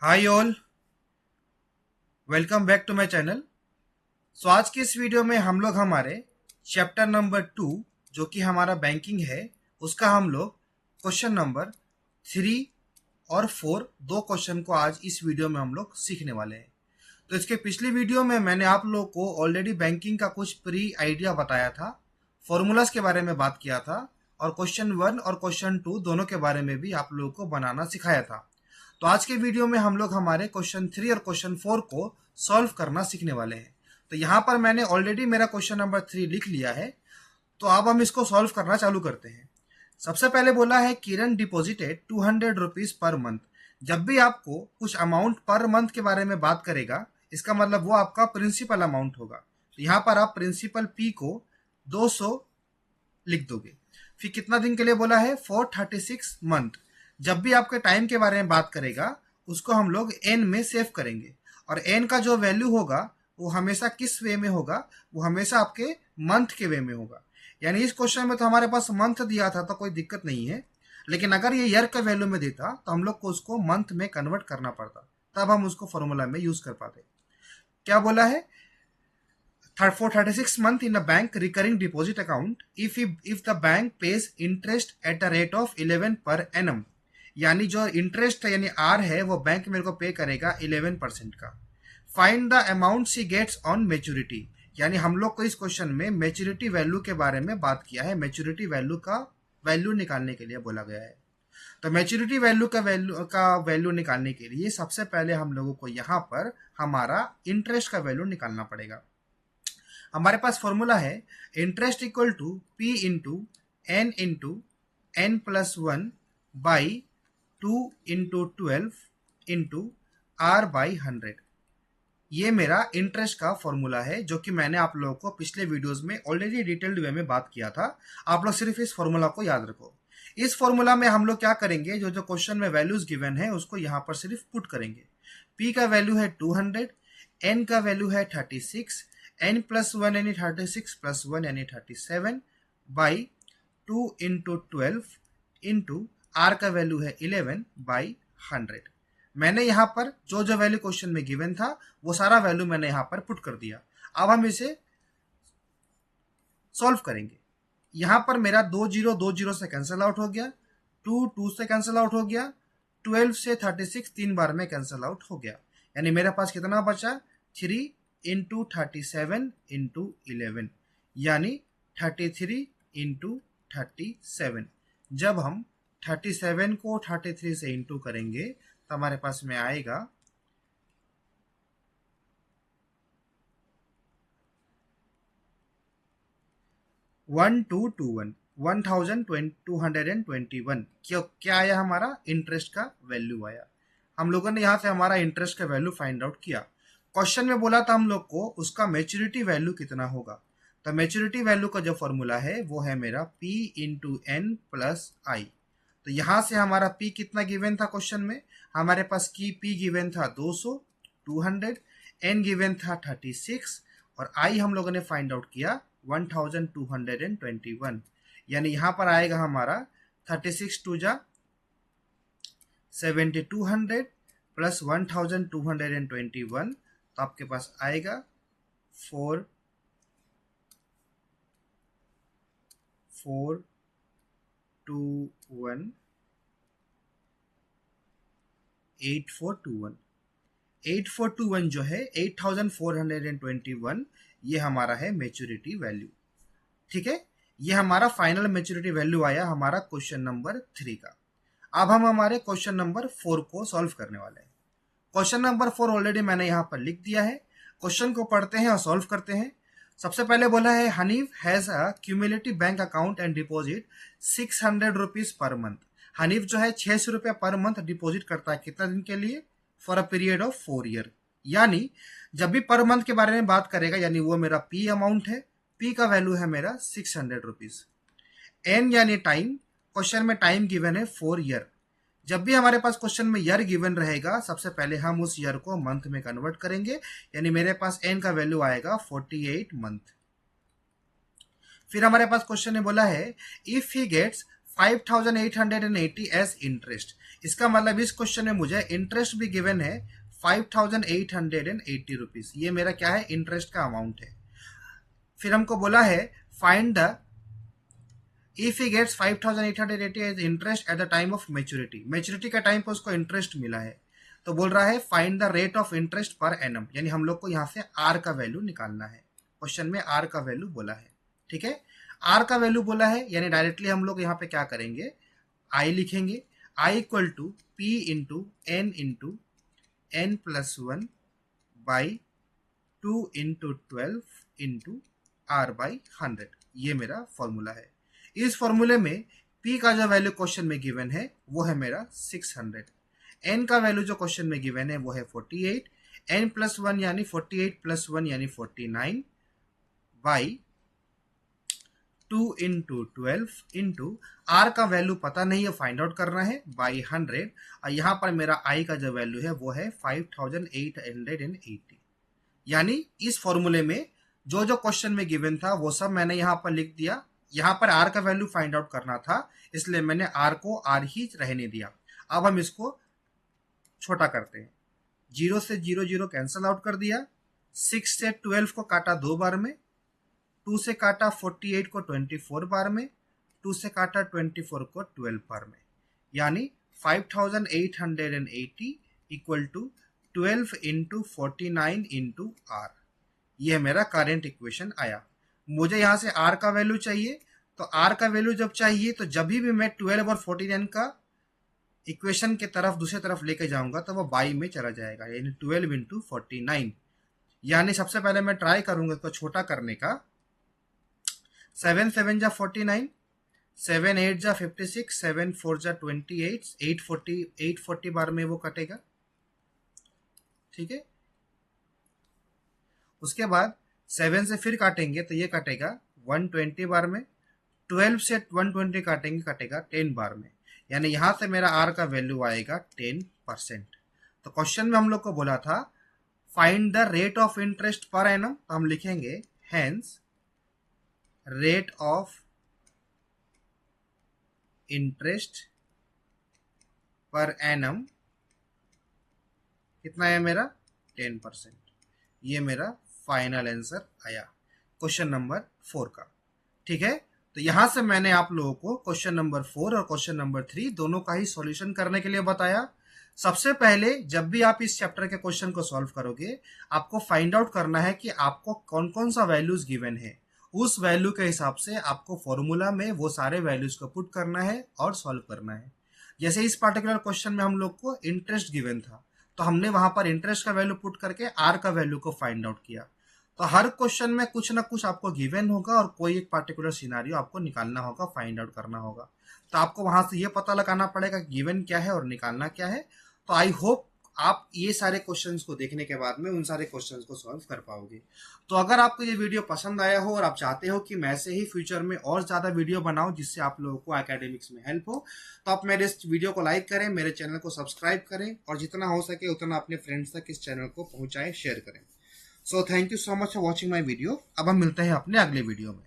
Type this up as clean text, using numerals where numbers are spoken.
Hi all, welcome back to my channel. So आज की इस वीडियो में हम लोग हमारे चैप्टर नंबर 2 जो कि हमारा बैंकिंग है उसका हम लोग क्वेश्चन नंबर 3 और 4 दो क्वेश्चन को आज इस वीडियो में हम लोग सीखने वाले हैं। तो इसके पिछली वीडियो में मैंने आप लोगों को ऑलरेडी बैंकिंग का कुछ प्री आइडिया बताया था, फॉर्मूलाज के बारे में बात किया था और क्वेश्चन 1 और क्वेश्चन 2 दोनों के बारे में भी आप लोगों को बनाना सिखाया था। तो आज के वीडियो में हम लोग हमारे क्वेश्चन 3 और क्वेश्चन 4 को सॉल्व करना सीखने वाले हैं। तो यहाँ पर मैंने ऑलरेडी मेरा क्वेश्चन नंबर 3 लिख लिया है, तो अब हम इसको सॉल्व करना चालू करते हैं। सबसे पहले बोला है किरण डिपॉजिटेड 200 रुपीज पर मंथ। जब भी आपको कुछ अमाउंट पर मंथ के बारे में बात करेगा, इसका मतलब वो आपका प्रिंसिपल अमाउंट होगा। तो यहाँ पर आप प्रिंसिपल पी को 200 लिख दोगे। फिर कितना दिन के लिए बोला है, 436 मंथ। जब भी आपके टाइम के बारे में बात करेगा उसको हम लोग एन में सेव करेंगे और एन का जो वैल्यू होगा वो हमेशा किस वे में होगा, वो हमेशा आपके मंथ के वे में होगा। यानी इस क्वेश्चन में तो हमारे पास मंथ दिया था तो कोई दिक्कत नहीं है, लेकिन अगर ये ईयर का वैल्यू में देता तो हम लोग को उसको मंथ में कन्वर्ट करना पड़ता, तब हम उसको फॉर्मूला में यूज कर पाते। क्या बोला है, for 36 month in a bank recurring deposit account if the bank pays interest at a rate of 11 per annum। यानी जो इंटरेस्ट है यानी आर है वो बैंक मेरे को पे करेगा 11% का। Find the amount she gets on maturity. यानी हम लोग को इस क्वेश्चन में मेच्योरिटी वैल्यू के बारे में बात किया है, मेच्योरिटी वैल्यू का वैल्यू निकालने के लिए बोला गया है। तो मेच्योरिटी वैल्यू का वैल्यू निकालने के लिए सबसे पहले हम लोगों को यहाँ पर हमारा इंटरेस्ट का वैल्यू निकालना पड़ेगा। हमारे पास फॉर्मूला है interest equal to p into n plus one by 2 into 12 into r by 100। ये मेरा इंटरेस्ट का फॉर्मूला है जो कि मैंने आप लोगों को पिछले वीडियोस में ऑलरेडी डिटेल्ड वे में बात किया था। आप लोग सिर्फ इस फॉर्मूला को याद रखो। इस फॉर्मूला में हम लोग क्या करेंगे, जो जो क्वेश्चन में वैल्यूज गिवन है उसको यहाँ पर सिर्फ पुट करेंगे। पी का वैल्यू है 200, एन का वैल्यू है 36, एन प्लस वन यानी 36 प्लस वन यानी 37 बाई 2 इंटू 12 इंटू आर का वैल्यू है 11 बाई 100। मैंने यहाँ पर जो जो वैल्यू क्वेश्चन में गिवन था वो सारा वैल्यू मैंने यहाँ पर पुट कर दिया। अब हम इसे सॉल्व करेंगे। यहाँ पर मेरा 2 0 से कैंसिल आउट हो गया, 2 2 से कैंसिल आउट हो गया, 12 से 36 तीन बार में कैंसिल आउट हो गया। यानी मेरे पास कितना बचा, 3 इंटू 37 इंटू 11 यानी 33 इंटू 37। जब हम 37 को 33 से इंटू करेंगे तो हमारे पास में आएगा 1221 1221। क्या आया, हमारा इंटरेस्ट का वैल्यू आया। हम लोगों ने यहां से हमारा इंटरेस्ट का वैल्यू फाइंड आउट किया। क्वेश्चन में बोला था हम लोग को उसका मेच्योरिटी वैल्यू कितना होगा। तो मेच्योरिटी वैल्यू का जो फॉर्मूला है वो है मेरा P इंटू एन प्लस आई। तो यहां से हमारा P कितना गिवन था क्वेश्चन में, हमारे पास की P गिवन था 200, 200, N गिवन था 36 और I हम लोगों ने फाइंड आउट किया 1221। यानी यहां पर आएगा हमारा 36 टू जा 7200 प्लस 1221, तो आपके पास आएगा 8421 जो है 8421 ये हमारा है मेच्योरिटी वैल्यू। ठीक है, ये हमारा फाइनल मेच्योरिटी वैल्यू आया हमारा क्वेश्चन नंबर 3 का। अब हम हमारे क्वेश्चन नंबर 4 को सॉल्व करने वाले हैं। क्वेश्चन नंबर 4 ऑलरेडी मैंने यहाँ पर लिख दिया है। क्वेश्चन को पढ़ते हैं और सॉल्व करते हैं। सबसे पहले बोला है Hanif has a cumulative bank account and deposit 600 rupees per month. Hanif जो है 600 रुपया पर मंथ डिपॉजिट करता है, कितना दिन के लिए, for a period of 4 year. यानी जब भी पर मंथ के बारे में बात करेगा यानी वो मेरा पी अमाउंट है, पी का वैल्यू है मेरा 600 रुपीज। एन यानी टाइम, क्वेश्चन में टाइम गिवन है 4 ईयर। जब भी हमारे पास क्वेश्चन में ईयर गिवन रहेगा सबसे पहले हम उस ईयर को मंथ में कन्वर्ट करेंगे, यानी मेरे पास एन का वैल्यू आएगा 48 मंथ। फिर हमारे पास क्वेश्चन ने बोला है if he gets 5880 as interest. इसका मतलब इस क्वेश्चन में मुझे इंटरेस्ट भी गिवन है 5,880 रुपीज। ये मेरा क्या है, इंटरेस्ट का अमाउंट है। फिर हमको बोला है find the if he gets 5,880 as interest at the time of maturity. Maturity का टाइम पर उसको इंटरेस्ट मिला है, तो बोल रहा है find the rate of interest per annum, यानी हम लोग को यहाँ से आर का वैल्यू निकालना है। क्वेश्चन में आर का वैल्यू बोला है, ठीक है। आर का वैल्यू बोला है यानी डायरेक्टली हम लोग यहाँ पे क्या करेंगे, आई लिखेंगे। I equal to p into n plus 1 by 2 into 12 into r by 100। ये मेरा फॉर्मूला है। इस फॉर्मूले में P का जो वैल्यू क्वेश्चन में गिवन है वो है मेरा 600। N का वैल्यू जो क्वेश्चन में गिवन है वो है 48। N प्लस 1 यानी 48 प्लस 1 यानी 49 बाई 2 इंटू 12 इंटू आर का वैल्यू पता नहीं है, फाइंड आउट करना है, बाई 100। और यहाँ पर मेरा आई का जो वैल्यू है वो है 5,880। यानी इस फॉर्मूले में जो जो क्वेश्चन में गिवन था वो सब मैंने यहाँ पर लिख दिया। यहाँ पर आर का वैल्यू फाइंड आउट करना था, इसलिए मैंने आर को आर ही रहने दिया। अब हम इसको छोटा करते हैं। 0 से 0 0 कैंसल आउट कर दिया। 6 से 12 को काटा 2 बार में, 2 से काटा 48 को 24 बार में, 2 से काटा 24 को 12 बार में, यानी 5,880 equal to 12 into 49 into r. ये मेरा करंट इक्वेशन आया। मुझे यहाँ से आर का वैल्यू चाहिए, तो आर का वैल्यू जब चाहिए तो जब भी मैं 12 और 49 का इक्वेशन के तरफ दूसरी तरफ लेके जाऊंगा तो वो बाई में चला जाएगा, यानी 12 इंटू 49। यानी सबसे पहले मैं ट्राई करूंगा इसको छोटा करने का। 7 7 जा 49, 7 8 जा 56, 7 4 जा 28, 840 बार में वो कटेगा, ठीक है। उसके बाद 7 से फिर काटेंगे तो ये कटेगा 120 बार में, 12 से 120 काटेंगे कटेगा 10 बार में, यानी यहां से मेरा आर का वैल्यू आएगा 10%। तो क्वेश्चन में हम लोग को बोला था find the rate of interest per annum, तो हम लिखेंगे hence rate of interest per annum कितना है मेरा, 10%। ये मेरा फाइनल आंसर आया क्वेश्चन नंबर 4 का, ठीक है। तो यहां से मैंने आप लोगों को क्वेश्चन नंबर 4 और क्वेश्चन नंबर 3 दोनों का ही सॉल्यूशन करने के लिए बताया। सबसे पहले जब भी आप इस चैप्टर के क्वेश्चन को सॉल्व करोगे आपको फाइंड आउट करना है कि आपको कौन कौन सा वैल्यूज गिवन है, उस वैल्यू के हिसाब से आपको फॉर्मूला में वो सारे वैल्यूज को पुट करना है और सॉल्व करना है। जैसे इस पर्टिकुलर क्वेश्चन में हम लोग को इंटरेस्ट गिवन था, तो हमने वहां पर इंटरेस्ट का वैल्यू पुट करके आर का वैल्यू को फाइंड आउट किया। तो हर क्वेश्चन में कुछ ना कुछ आपको गिवन होगा और कोई एक पर्टिकुलर सिनारियो आपको निकालना होगा, फाइंड आउट करना होगा। तो आपको वहां से ये पता लगाना पड़ेगा गिवन क्या है और निकालना क्या है। तो आई होप आप ये सारे क्वेश्चंस को देखने के बाद में उन सारे क्वेश्चंस को सॉल्व कर पाओगे। तो अगर आपको ये वीडियो पसंद आया हो और आप चाहते हो कि मैं ऐसे ही फ्यूचर में और ज्यादा वीडियो बनाऊं जिससे आप लोगों को एकेडमिक्स में हेल्प हो, तो आप मेरे इस वीडियो को लाइक करें, मेरे चैनल को सब्सक्राइब करें और जितना हो सके उतना अपने फ्रेंड्स तक इस चैनल को पहुंचाएं, शेयर करें। So thank you so much for watching my video. अब हम मिलते हैं अपने अगले वीडियो में।